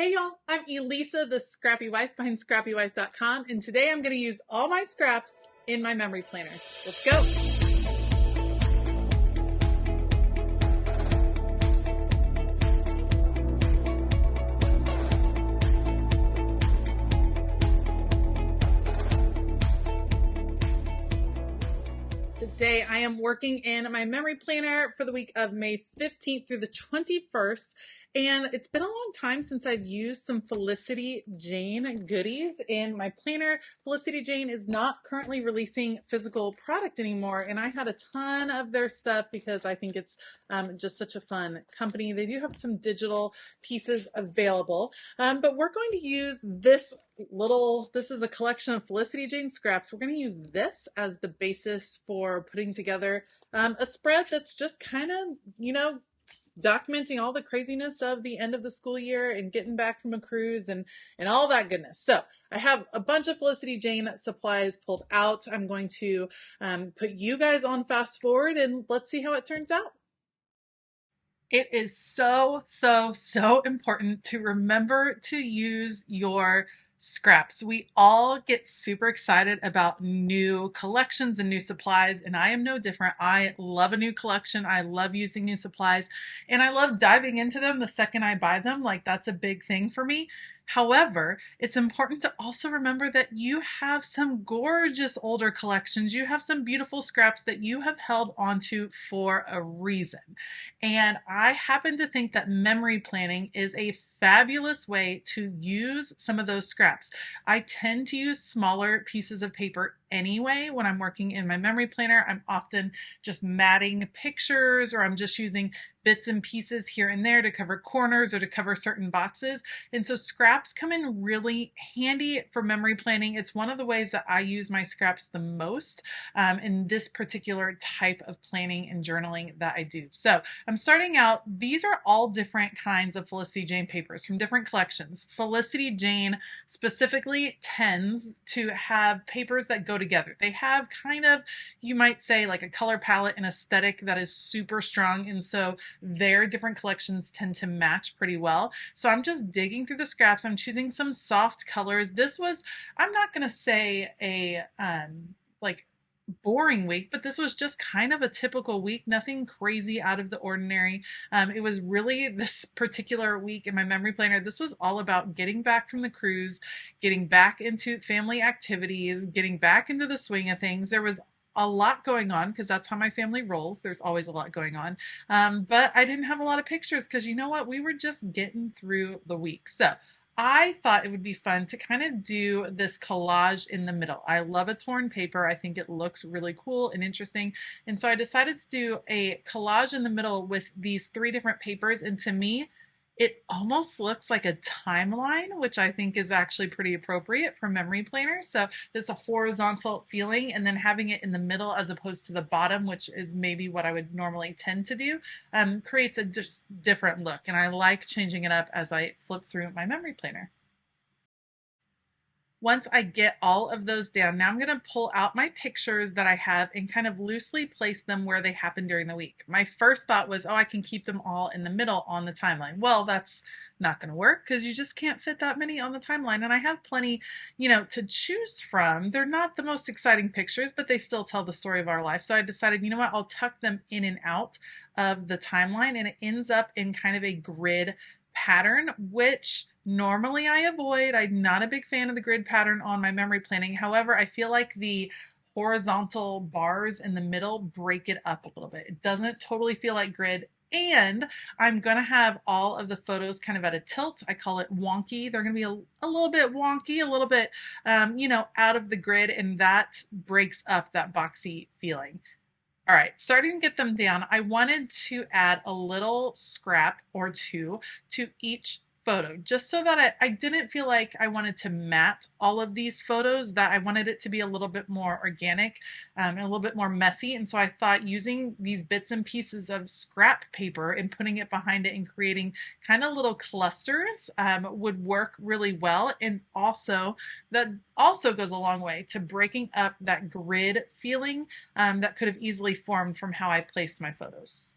Hey y'all, I'm Elisa, the Scrappy Wife behind ScrappyWife.com, and today I'm going to use all my scraps in my memory planner. Let's go! Today I am working in my memory planner for the week of May 15th through the 21st. And it's been a long time since I've used some Felicity Jane goodies in my planner. Felicity Jane is not currently releasing physical product anymore, and I had a ton of their stuff because I think it's just such a fun company. They do have some digital pieces available, but we're going to use this is a collection of Felicity Jane scraps. We're going to use this as the basis for putting together a spread that's just kind of, documenting all the craziness of the end of the school year and getting back from a cruise and all that goodness. So I have a bunch of Felicity Jane supplies pulled out. I'm going to put you guys on fast forward and let's see how it turns out. It is so important to remember to use your scraps. We all get super excited about new collections and new supplies, and I am no different. I love a new collection. I love using new supplies, and I love diving into them the second I buy them. Like, that's a big thing for me. However, it's important to also remember that you have some gorgeous older collections. You have some beautiful scraps that you have held onto for a reason. And I happen to think that memory planning is a fabulous way to use some of those scraps. I tend to use smaller pieces of paper anyway when I'm working in my memory planner. I'm often just matting pictures, or I'm just using bits and pieces here and there to cover corners or to cover certain boxes. And so scraps come in really handy for memory planning. It's one of the ways that I use my scraps the most in this particular type of planning and journaling that I do. So I'm starting out, these are all different kinds of Felicity Jane papers from different collections. Felicity Jane specifically tends to have papers that go together. They have kind of, you might say, like a color palette and aesthetic that is super strong, and so their different collections tend to match pretty well. So I'm just digging through the scraps. I'm choosing some soft colors. This was, I'm not going to say a like boring week, but this was just kind of a typical week, nothing crazy out of the ordinary. It was really, this particular week in my memory planner, this was all about getting back from the cruise, getting back into family activities, getting back into the swing of things. There was a lot going on because that's how my family rolls. There's always a lot going on. But I didn't have a lot of pictures because, you know what, we were just getting through the week. So I thought it would be fun to kind of do this collage in the middle. I love a torn paper. I think it looks really cool and interesting. And so I decided to do a collage in the middle with these three different papers. And to me, it almost looks like a timeline, which I think is actually pretty appropriate for memory planners. So there's a horizontal feeling, and then having it in the middle as opposed to the bottom, which is maybe what I would normally tend to do, creates a just different look. And I like changing it up as I flip through my memory planner. Once I get all of those down, now I'm going to pull out my pictures that I have and kind of loosely place them where they happen during the week. My first thought was, oh, I can keep them all in the middle on the timeline. Well, that's not going to work because you just can't fit that many on the timeline. And I have plenty, to choose from. They're not the most exciting pictures, but they still tell the story of our life. So I decided, you know what, I'll tuck them in and out of the timeline, and it ends up in kind of a grid pattern, which normally I avoid. I'm not a big fan of the grid pattern on my memory planning. However, I feel like the horizontal bars in the middle break it up a little bit. It doesn't totally feel like grid. And I'm going to have all of the photos kind of at a tilt. I call it wonky. They're going to be a little bit wonky, a little bit, out of the grid, and that breaks up that boxy feeling. All right, starting to get them down, I wanted to add a little scrap or two to each photo, just so that I didn't feel like I wanted to mat all of these photos, that I wanted it to be a little bit more organic and a little bit more messy. And so I thought using these bits and pieces of scrap paper and putting it behind it and creating kind of little clusters would work really well. And also, that also goes a long way to breaking up that grid feeling that could have easily formed from how I placed my photos.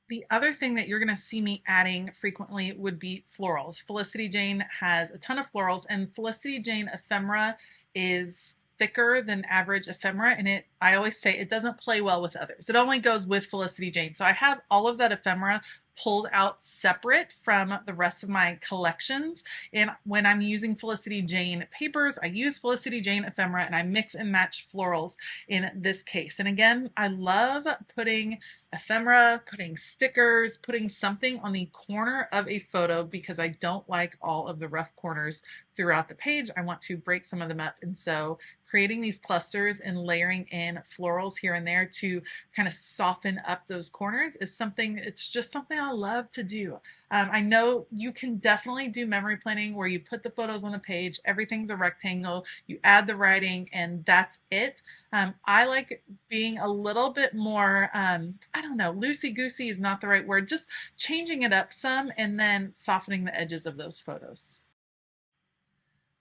The other thing that you're going to see me adding frequently would be florals. Felicity Jane has a ton of florals, and Felicity Jane ephemera is thicker than average ephemera, and I always say it doesn't play well with others. It only goes with Felicity Jane. So I have all of that ephemera pulled out separate from the rest of my collections. And when I'm using Felicity Jane papers, I use Felicity Jane ephemera and I mix and match florals in this case. And again, I love putting ephemera, putting stickers, putting something on the corner of a photo because I don't like all of the rough corners throughout the page. I want to break some of them up. And so creating these clusters and layering in florals here and there to kind of soften up those corners is something, it's just something I love to do. I know you can definitely do memory planning where you put the photos on the page, everything's a rectangle, you add the writing, and that's it. I like being a little bit more, I don't know, loosey-goosey is not the right word, just changing it up some and then softening the edges of those photos.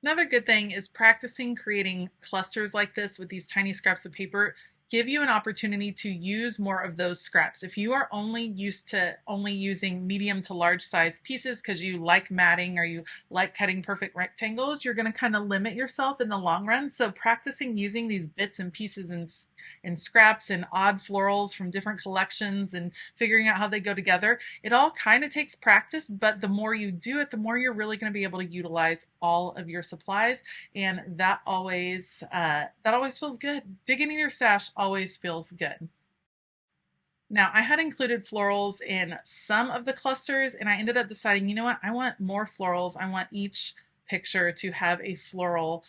Another good thing is practicing creating clusters like this with these tiny scraps of paper give you an opportunity to use more of those scraps. If you are only used to only using medium to large size pieces because you like matting or you like cutting perfect rectangles, you're going to kind of limit yourself in the long run. So practicing using these bits and pieces and scraps and odd florals from different collections and figuring out how they go together, it all kind of takes practice, but the more you do it, the more you're really going to be able to utilize all of your supplies, and that always feels good. Digging in your stash always feels good. Now, I had included florals in some of the clusters, and I ended up deciding, you know what, I want more florals. I want each picture to have a floral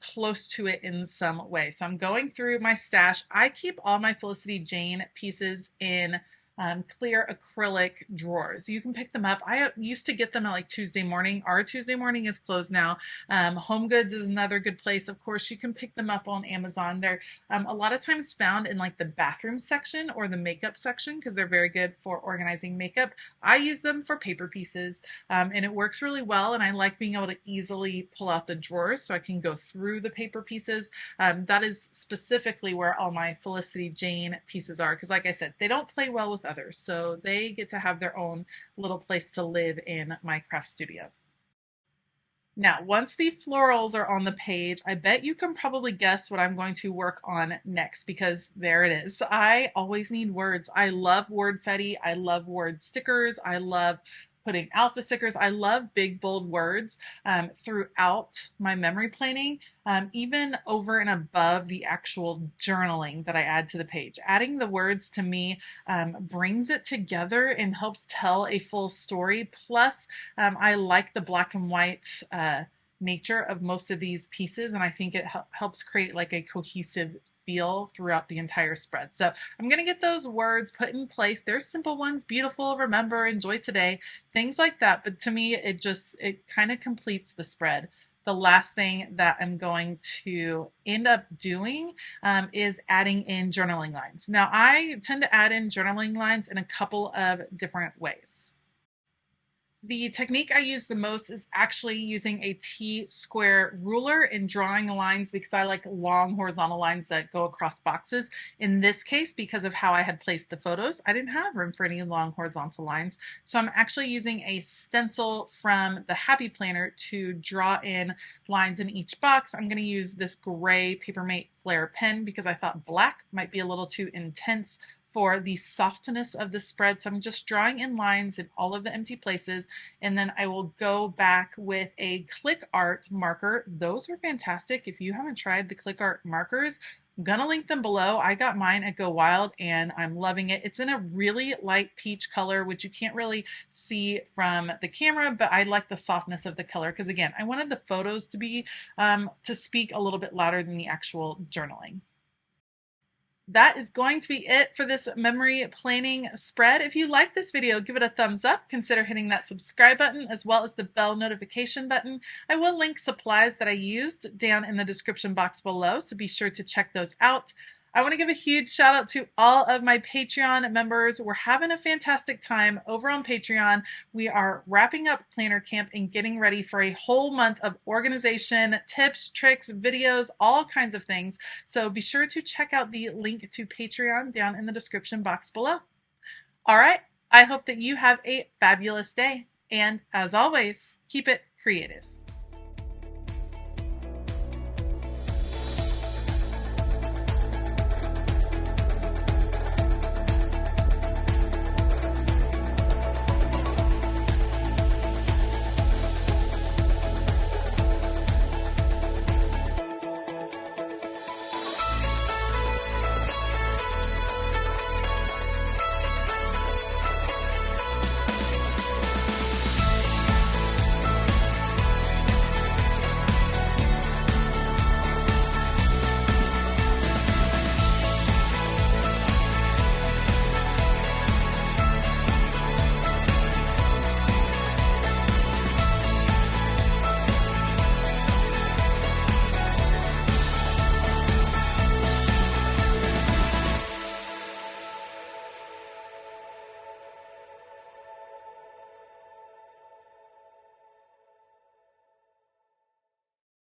close to it in some way. So I'm going through my stash. I keep all my Felicity Jane pieces in clear acrylic drawers. You can pick them up. I used to get them at like Tuesday morning. Our Tuesday morning is closed now. Home Goods is another good place. Of course, you can pick them up on Amazon. They're a lot of times found in like the bathroom section or the makeup section because they're very good for organizing makeup. I use them for paper pieces and it works really well, and I like being able to easily pull out the drawers so I can go through the paper pieces. That is specifically where all my Felicity Jane pieces are because like I said, they don't play well with others, so they get to have their own little place to live in my craft studio. Now, once the florals are on the page, I bet you can probably guess what I'm going to work on next because there it is. I always need words. I love wordfetti. I love word stickers. I love putting alpha stickers. I love big, bold words throughout my memory planning, even over and above the actual journaling that I add to the page. Adding the words to me brings it together and helps tell a full story. Plus, I like the black and white nature of most of these pieces, and I think it helps create like a cohesive feel throughout the entire spread. So I'm going to get those words put in place. They're simple ones: beautiful, remember, enjoy today, things like that. But to me, it kind of completes the spread. The last thing that I'm going to end up doing is adding in journaling lines. Now, I tend to add in journaling lines in a couple of different ways. The technique I use the most is actually using a T-square ruler and drawing lines because I like long horizontal lines that go across boxes. In this case, because of how I had placed the photos, I didn't have room for any long horizontal lines. So I'm actually using a stencil from the Happy Planner to draw in lines in each box. I'm going to use this gray Papermate Flare pen because I thought black might be a little too intense for the softness of the spread. So I'm just drawing in lines in all of the empty places, and then I will go back with a click art marker. Those are fantastic. If you haven't tried the click art markers, I'm gonna link them below. I got mine at Go Wild and I'm loving it. It's in a really light peach color, which you can't really see from the camera, but I like the softness of the color because again, I wanted the photos to be to speak a little bit louder than the actual journaling. That is going to be it for this memory planning spread. If you like this video, give it a thumbs up. Consider hitting that subscribe button as well as the bell notification button. I will link supplies that I used down in the description box below, so be sure to check those out. I want to give a huge shout out to all of my Patreon members. We're having a fantastic time over on Patreon. We are wrapping up Planner Camp and getting ready for a whole month of organization, tips, tricks, videos, all kinds of things. So be sure to check out the link to Patreon down in the description box below. All right, I hope that you have a fabulous day. And as always, keep it creative.